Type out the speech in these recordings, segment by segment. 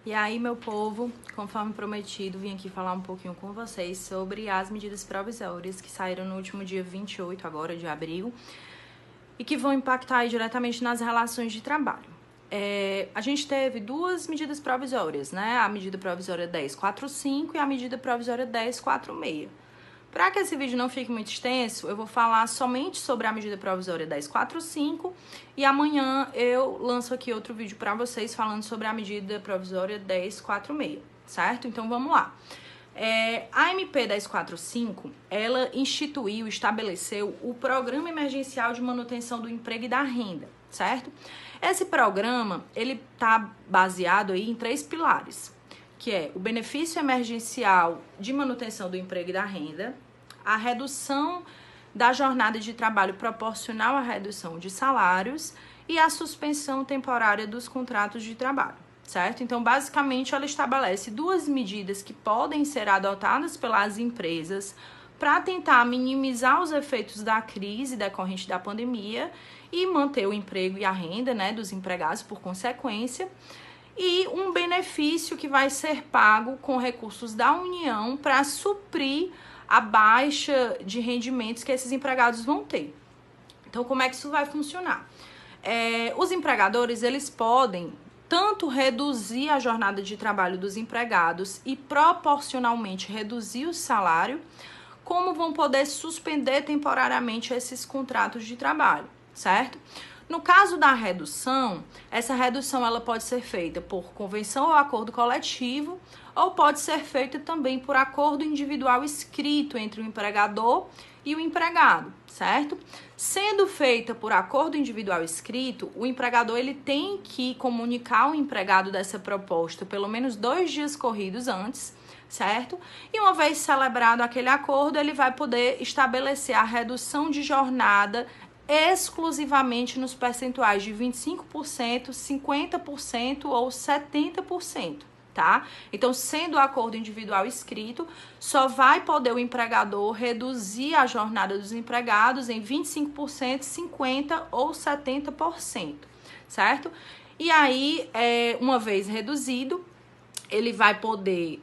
E aí, meu povo, conforme prometido, vim aqui falar um pouquinho com vocês sobre as medidas provisórias que saíram no último dia 28 agora de abril e que vão impactar aí diretamente nas relações de trabalho. A gente teve duas medidas provisórias, né? A medida provisória 1045 e a medida provisória 1046. Para que esse vídeo não fique muito extenso, eu vou falar somente sobre a medida provisória 1045 e amanhã eu lanço aqui outro vídeo para vocês falando sobre a medida provisória 1046, certo? Então vamos lá. A MP 1045, ela estabeleceu o Programa Emergencial de Manutenção do Emprego e da Renda, certo? Esse programa, ele está baseado aí em 3 pilares, que é o benefício emergencial de manutenção do emprego e da renda, a redução da jornada de trabalho proporcional à redução de salários e a suspensão temporária dos contratos de trabalho, certo? Então, basicamente, ela estabelece 2 medidas que podem ser adotadas pelas empresas para tentar minimizar os efeitos da crise decorrente da pandemia e manter o emprego e a renda, né, dos empregados por consequência, e um benefício que vai ser pago com recursos da União para suprir a baixa de rendimentos que esses empregados vão ter. Então, como é que isso vai funcionar? Os empregadores, eles podem tanto reduzir a jornada de trabalho dos empregados e proporcionalmente reduzir o salário, como vão poder suspender temporariamente esses contratos de trabalho, certo? No caso da redução, essa redução ela pode ser feita por convenção ou acordo coletivo ou pode ser feita também por acordo individual escrito entre o empregador e o empregado, certo? Sendo feita por acordo individual escrito, o empregador ele tem que comunicar ao empregado dessa proposta pelo menos 2 dias corridos antes, certo? E uma vez celebrado aquele acordo, ele vai poder estabelecer a redução de jornada exclusivamente nos percentuais de 25%, 50% ou 70%, tá? Então, sendo o acordo individual escrito, só vai poder o empregador reduzir a jornada dos empregados em 25%, 50% ou 70%, certo? E aí, uma vez reduzido, ele vai poder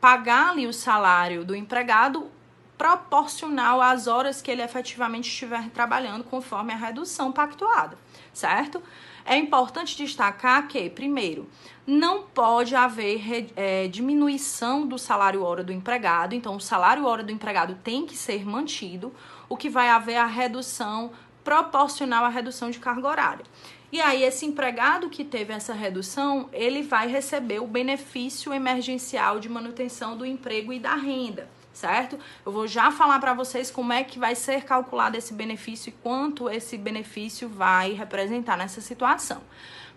pagar ali o salário do empregado proporcional às horas que ele efetivamente estiver trabalhando, conforme a redução pactuada, certo? É importante destacar que, primeiro, não pode haver diminuição do salário hora do empregado, então o salário hora do empregado tem que ser mantido, o que vai haver a redução proporcional à redução de carga horária. E aí, esse empregado que teve essa redução, ele vai receber o benefício emergencial de manutenção do emprego e da renda, certo? Eu vou já falar para vocês como é que vai ser calculado esse benefício e quanto esse benefício vai representar nessa situação.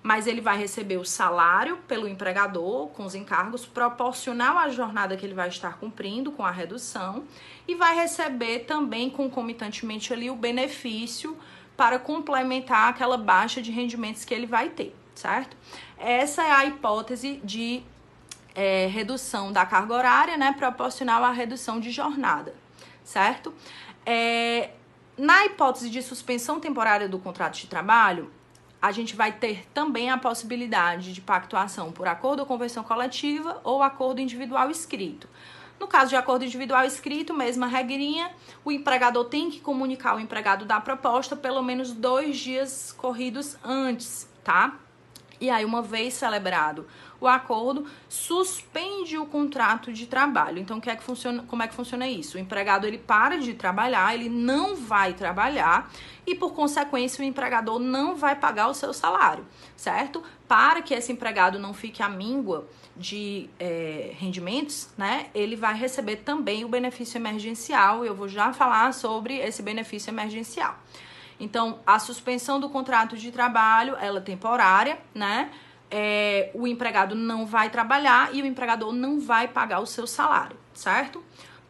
Mas ele vai receber o salário pelo empregador, com os encargos, proporcional à jornada que ele vai estar cumprindo com a redução, e vai receber também, concomitantemente ali, o benefício para complementar aquela baixa de rendimentos que ele vai ter, certo? Essa é a hipótese de redução da carga horária, né, proporcional à redução de jornada, certo? Na hipótese de suspensão temporária do contrato de trabalho, a gente vai ter também a possibilidade de pactuação por acordo ou convenção coletiva ou acordo individual escrito. No caso de acordo individual escrito, mesma regrinha, o empregador tem que comunicar ao empregado da proposta pelo menos 2 dias corridos antes, tá? E aí, uma vez celebrado o acordo, suspende o contrato de trabalho. Então, como é que funciona isso? O empregado, ele para de trabalhar, ele não vai trabalhar e, por consequência, o empregador não vai pagar o seu salário, certo? Para que esse empregado não fique à míngua de rendimentos, né? Ele vai receber também o benefício emergencial. Eu vou já falar sobre esse benefício emergencial. Então, a suspensão do contrato de trabalho, ela é temporária, né? O empregado não vai trabalhar e o empregador não vai pagar o seu salário, certo?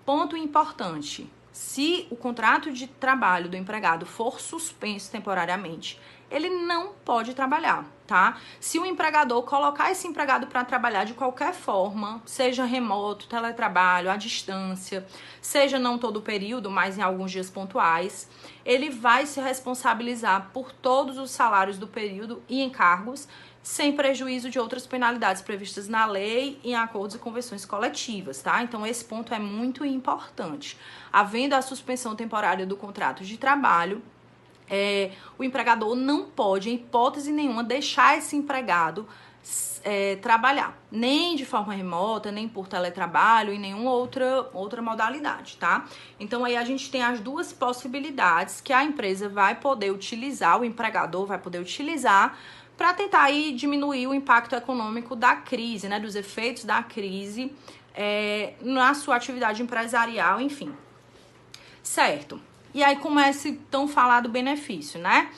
Ponto importante, se o contrato de trabalho do empregado for suspenso temporariamente, ele não pode trabalhar, tá? Se o empregador colocar esse empregado para trabalhar de qualquer forma, seja remoto, teletrabalho, à distância, seja não todo o período, mas em alguns dias pontuais, ele vai se responsabilizar por todos os salários do período e encargos sem prejuízo de outras penalidades previstas na lei, em acordos e convenções coletivas, tá? Então, esse ponto é muito importante. Havendo a suspensão temporária do contrato de trabalho, o empregador não pode, em hipótese nenhuma, deixar esse empregado trabalhar, nem de forma remota, nem por teletrabalho, em nenhuma outra modalidade, tá? Então aí a gente tem as duas possibilidades que a empresa vai poder utilizar, o empregador vai poder utilizar para tentar aí diminuir o impacto econômico da crise, né, dos efeitos da crise na sua atividade empresarial, enfim. Certo. E aí começa então a falar do benefício, né?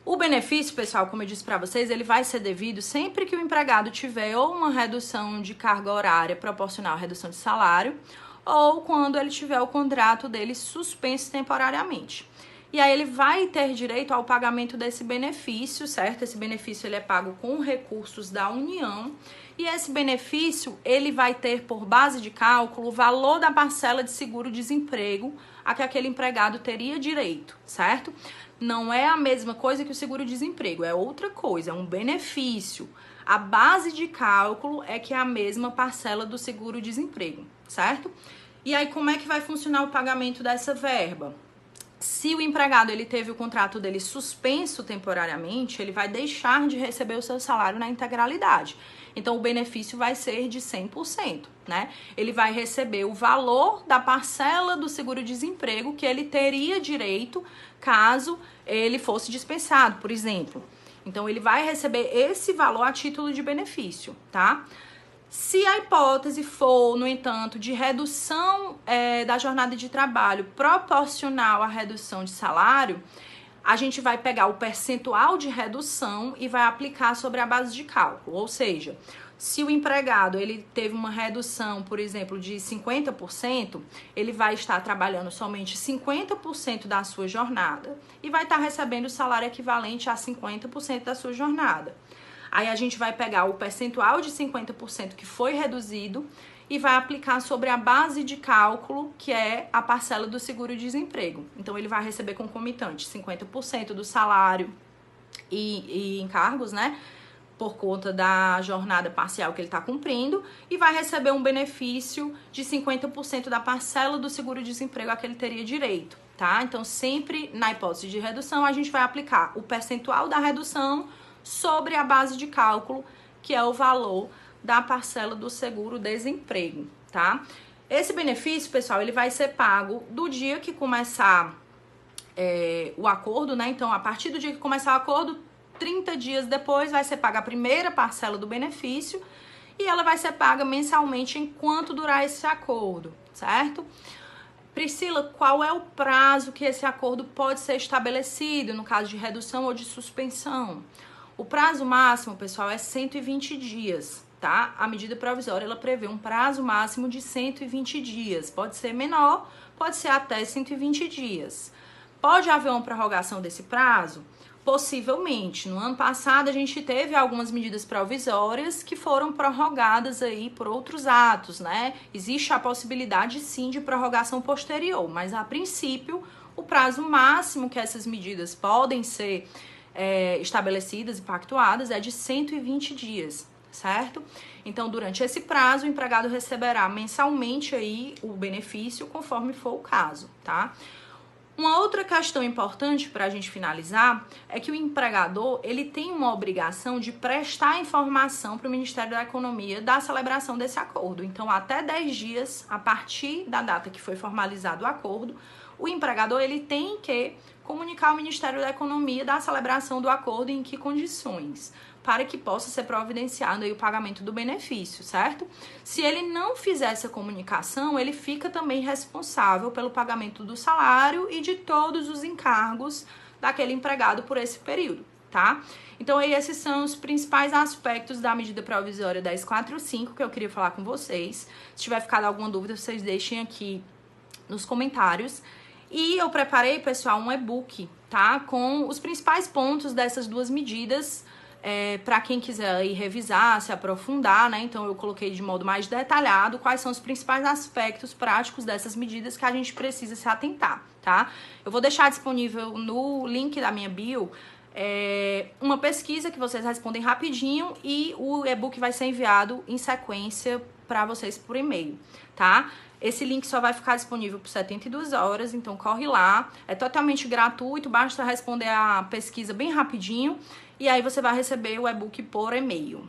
O benefício, pessoal, como eu disse para vocês, ele vai ser devido sempre que o empregado tiver ou uma redução de carga horária proporcional à redução de salário, ou quando ele tiver o contrato dele suspenso temporariamente. E aí ele vai ter direito ao pagamento desse benefício, certo? Esse benefício ele é pago com recursos da União, e esse benefício ele vai ter por base de cálculo o valor da parcela de seguro-desemprego a que aquele empregado teria direito, certo? Não é a mesma coisa que o seguro-desemprego, é outra coisa, é um benefício. A base de cálculo é que é a mesma parcela do seguro-desemprego, certo? E aí como é que vai funcionar o pagamento dessa verba? Se o empregado ele teve o contrato dele suspenso temporariamente, ele vai deixar de receber o seu salário na integralidade. Então, o benefício vai ser de 100%, né? Ele vai receber o valor da parcela do seguro-desemprego que ele teria direito caso ele fosse dispensado, por exemplo. Então, ele vai receber esse valor a título de benefício, tá? Se a hipótese for, no entanto, de redução da jornada de trabalho proporcional à redução de salário, a gente vai pegar o percentual de redução e vai aplicar sobre a base de cálculo. Ou seja, se o empregado ele teve uma redução, por exemplo, de 50%, ele vai estar trabalhando somente 50% da sua jornada e vai estar recebendo o salário equivalente a 50% da sua jornada. Aí a gente vai pegar o percentual de 50% que foi reduzido e vai aplicar sobre a base de cálculo, que é a parcela do seguro-desemprego. Então, ele vai receber concomitante 50% do salário e encargos, né? Por conta da jornada parcial que ele está cumprindo, e vai receber um benefício de 50% da parcela do seguro-desemprego a que ele teria direito, tá? Então, sempre na hipótese de redução, a gente vai aplicar o percentual da redução sobre a base de cálculo, que é o valor da parcela do seguro-desemprego, tá? Esse benefício, pessoal, ele vai ser pago do dia que começar o acordo, né? Então, a partir do dia que começar o acordo, 30 dias depois vai ser paga a primeira parcela do benefício e ela vai ser paga mensalmente enquanto durar esse acordo, certo? Priscila, qual é o prazo que esse acordo pode ser estabelecido no caso de redução ou de suspensão? O prazo máximo, pessoal, é 120 dias, tá? A medida provisória, ela prevê um prazo máximo de 120 dias. Pode ser menor, pode ser até 120 dias. Pode haver uma prorrogação desse prazo? Possivelmente. No ano passado, a gente teve algumas medidas provisórias que foram prorrogadas aí por outros atos, né? Existe a possibilidade, sim, de prorrogação posterior, mas, a princípio, o prazo máximo que essas medidas podem ser estabelecidas e pactuadas é de 120 dias, certo? Então, durante esse prazo, o empregado receberá mensalmente aí o benefício conforme for o caso, tá? Uma outra questão importante para a gente finalizar é que o empregador ele tem uma obrigação de prestar informação para o Ministério da Economia da celebração desse acordo. Então, até 10 dias, a partir da data que foi formalizado o acordo, o empregador ele tem que comunicar ao Ministério da Economia da celebração do acordo e em que condições, para que possa ser providenciado aí o pagamento do benefício, certo? Se ele não fizer essa comunicação, ele fica também responsável pelo pagamento do salário e de todos os encargos daquele empregado por esse período, tá? Então, aí, esses são os principais aspectos da medida provisória 1045 que eu queria falar com vocês. Se tiver ficado alguma dúvida, vocês deixem aqui nos comentários. E eu preparei, pessoal, um e-book, tá? Com os principais pontos dessas duas medidas, para quem quiser aí revisar, se aprofundar, né? Então, eu coloquei de modo mais detalhado quais são os principais aspectos práticos dessas medidas que a gente precisa se atentar, tá? Eu vou deixar disponível no link da minha bio uma pesquisa que vocês respondem rapidinho e o e-book vai ser enviado em sequência para vocês por e-mail, tá? Esse link só vai ficar disponível por 72 horas, então corre lá. É totalmente gratuito, basta responder a pesquisa bem rapidinho e aí você vai receber o e-book por e-mail.